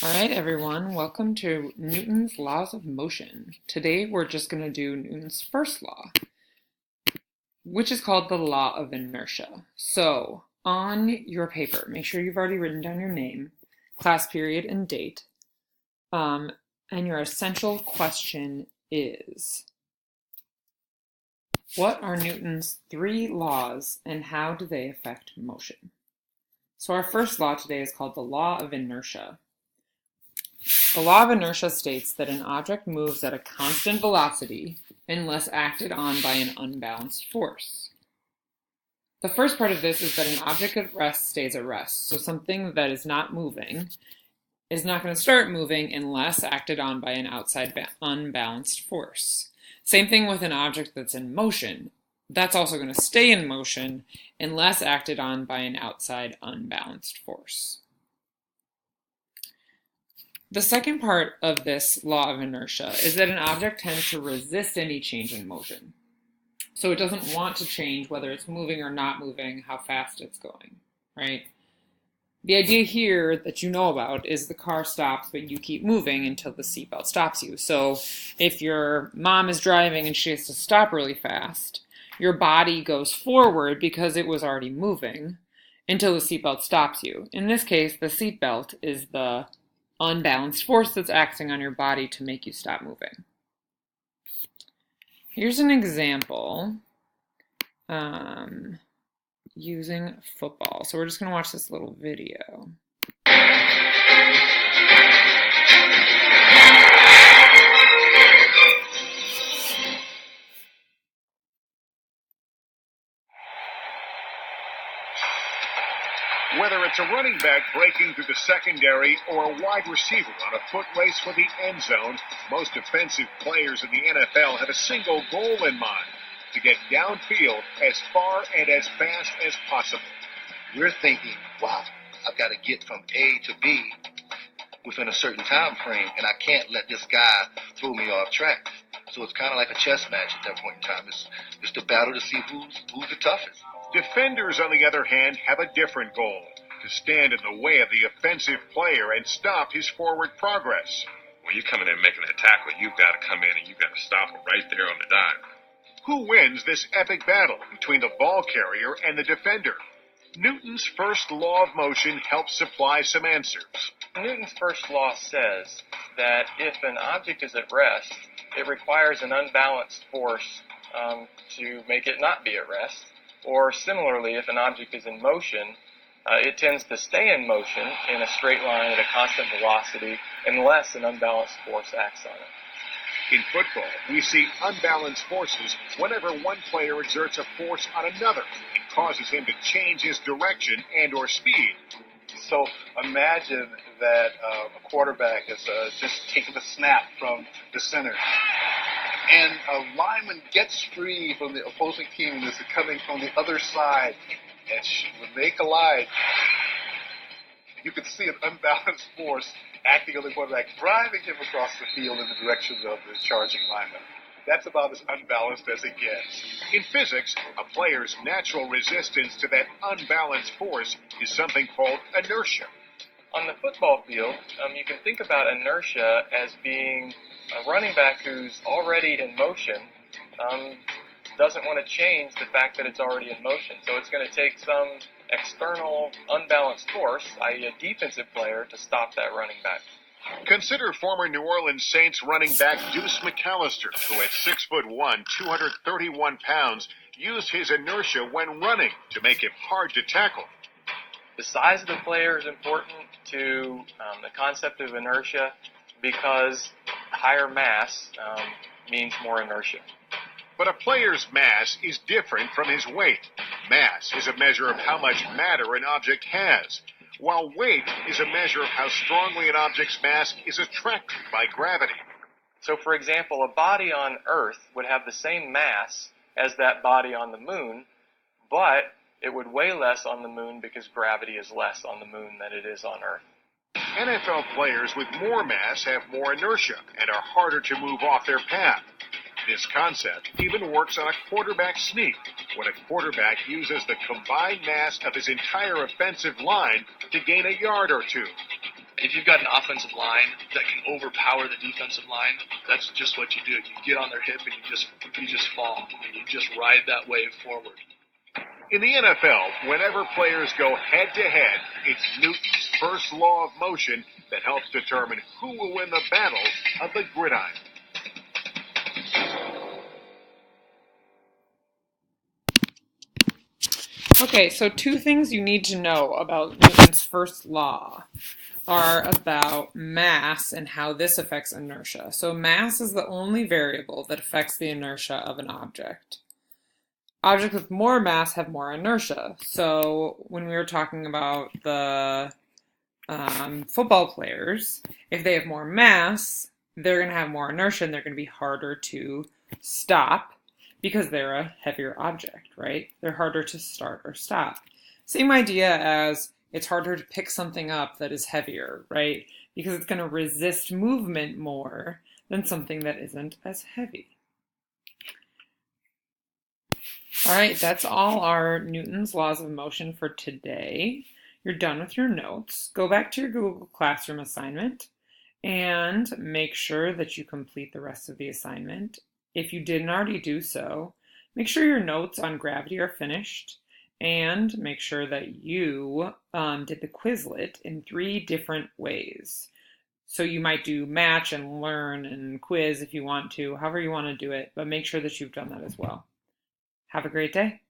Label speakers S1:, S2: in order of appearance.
S1: All right, everyone, welcome to Newton's Laws of Motion. Today we're just going to do Newton's first law, which is called the law of inertia. So, on your paper, make sure you've already written down your name, class period, and date. And your essential question is, what are Newton's three laws and how do they affect motion? So our first law today is called the law of inertia. The law of inertia states that an object moves at a constant velocity unless acted on by an unbalanced force. The first part of this is that an object at rest stays at rest. So something that is not moving is not going to start moving unless acted on by an outside unbalanced force. Same thing with an object that's in motion. That's also going to stay in motion unless acted on by an outside unbalanced force. The second part of this law of inertia is that an object tends to resist any change in motion. So it doesn't want to change whether it's moving or not moving, how fast it's going, right? The idea here that you know about is the car stops, but you keep moving until the seatbelt stops you. So if your mom is driving and she has to stop really fast, your body goes forward because it was already moving until the seatbelt stops you. In this case, the seatbelt is the unbalanced force that's acting on your body to make you stop moving. Here's an example using football. So we're just going to watch this little video.
S2: Whether it's a running back breaking through the secondary or a wide receiver on a foot race for the end zone, most defensive players in the NFL have a single goal in mind: to get downfield as far and as fast as possible.
S3: We're thinking, wow, I've got to get from A to B within a certain time frame, and I can't let this guy throw me off track. So it's kind of like a chess match at that point in time. It's the battle to see who's the toughest.
S2: Defenders, on the other hand, have a different goal: to stand in the way of the offensive player and stop his forward progress.
S4: When you come in and making a tackle, you've got to come in and you've got to stop him right there on the dime.
S2: Who wins this epic battle between the ball carrier and the defender? Newton's first law of motion helps supply some answers.
S5: Newton's first law says that if an object is at rest, it requires an unbalanced force to make it not be at rest. Or similarly, if an object is in motion, it tends to stay in motion in a straight line at a constant velocity unless an unbalanced force acts on it.
S2: In football, we see unbalanced forces whenever one player exerts a force on another and causes him to change his direction and or speed.
S6: So imagine that a quarterback is just taking the snap from the center, and a lineman gets free from the opposing team and is coming from the other side. And when they collide, you can see an unbalanced force acting on the quarterback, driving him across the field in the direction of the charging lineman. That's about as unbalanced as it gets.
S2: In physics, a player's natural resistance to that unbalanced force is something called inertia.
S5: On the football field, you can think about inertia as being a running back who's already in motion, doesn't want to change the fact that it's already in motion. So it's going to take some external unbalanced force, i.e. a defensive player, to stop that running back.
S2: Consider former New Orleans Saints running back Deuce McAllister, who at 6'1", 231 pounds, used his inertia when running to make him hard to tackle.
S5: The size of the player is important to the concept of inertia because higher mass means more inertia.
S2: But a player's mass is different from his weight. Mass is a measure of how much matter an object has, while weight is a measure of how strongly an object's mass is attracted by gravity.
S5: So, for example, a body on Earth would have the same mass as that body on the moon, but it would weigh less on the moon because gravity is less on the moon than it is on Earth.
S2: NFL players with more mass have more inertia and are harder to move off their path. This concept even works on a quarterback sneak, when a quarterback uses the combined mass of his entire offensive line to gain a yard or two.
S7: If you've got an offensive line that can overpower the defensive line, that's just what you do. You get on their hip and you just fall and you just ride that wave forward.
S2: In the NFL, whenever players go head-to-head, it's Newton's first law of motion that helps determine who will win the battle of the gridiron.
S1: Okay, so two things you need to know about Newton's first law are about mass and how this affects inertia. So mass is the only variable that affects the inertia of an object. Objects with more mass have more inertia. So when we were talking about the football players, if they have more mass, they're going to have more inertia and they're going to be harder to stop because they're a heavier object, right? They're harder to start or stop. Same idea as it's harder to pick something up that is heavier, right? Because it's going to resist movement more than something that isn't as heavy. All right, that's all our Newton's laws of motion for today. You're done with your notes. Go back to your Google Classroom assignment and make sure that you complete the rest of the assignment. If you didn't already do so, make sure your notes on gravity are finished and make sure that you did the Quizlet in 3 different ways. So you might do match and learn and quiz if you want to, however you want to do it, but make sure that you've done that as well. Have a great day.